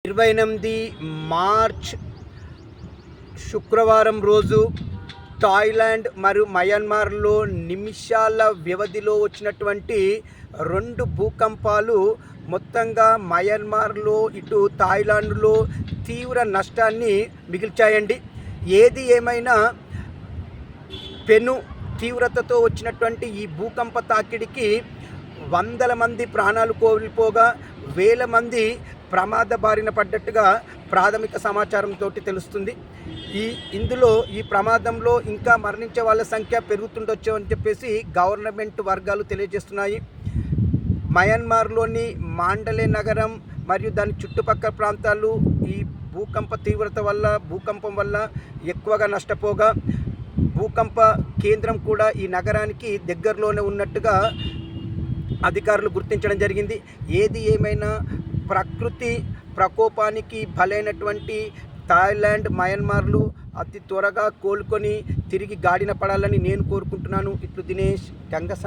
28 March శుక్రవారం రోజు Thailand మరియు మయన్మార్లో నిమిషాల వ్యవధిలో వచ్చినటువంటి 2 భూకంపాలు మొత్తంగా మయన్మార్లో ఇటు థాయిలాండ్లో తీవ్ర నష్టాన్ని మిగిల్చాయండి. ఏది ఏమైనా పెను తీవ్రతతో వచ్చినటువంటి ఈ భూకంప తాకిడికి వందల మంది ప్రాణాలు కోల్పోగా వేల మంది ప్రమాద బారిన పడ్డట్టుగా ప్రాథమిక సమాచారంతో తెలుస్తుంది. ఇందులో ఈ ప్రమాదంలో ఇంకా మరణించే వాళ్ళ సంఖ్య పెరుగుతుండొచ్చు అని చెప్పేసి గవర్నమెంట్ వర్గాలు తెలియజేస్తున్నాయి. మయన్మార్లోని మాండలే నగరం మరియు దాని చుట్టుపక్కల ప్రాంతాలు ఈ భూకంపం వల్ల ఎక్కువగా నష్టపోగా భూకంప కేంద్రం కూడా ఈ నగరానికి దగ్గరలోనే ఉన్నట్టుగా అధికారులు గుర్తించడం జరిగింది. ఏది ఏమైనా ప్రకృతి ప్రకోపానికి బలైనటువంటి థాయిలాండ్ మయన్మార్లు అతి త్వరగా కోలుకొని తిరిగి గాడిన పడాలని నేను కోరుకుంటున్నాను. ఇట్లు దినేష్ గంగ.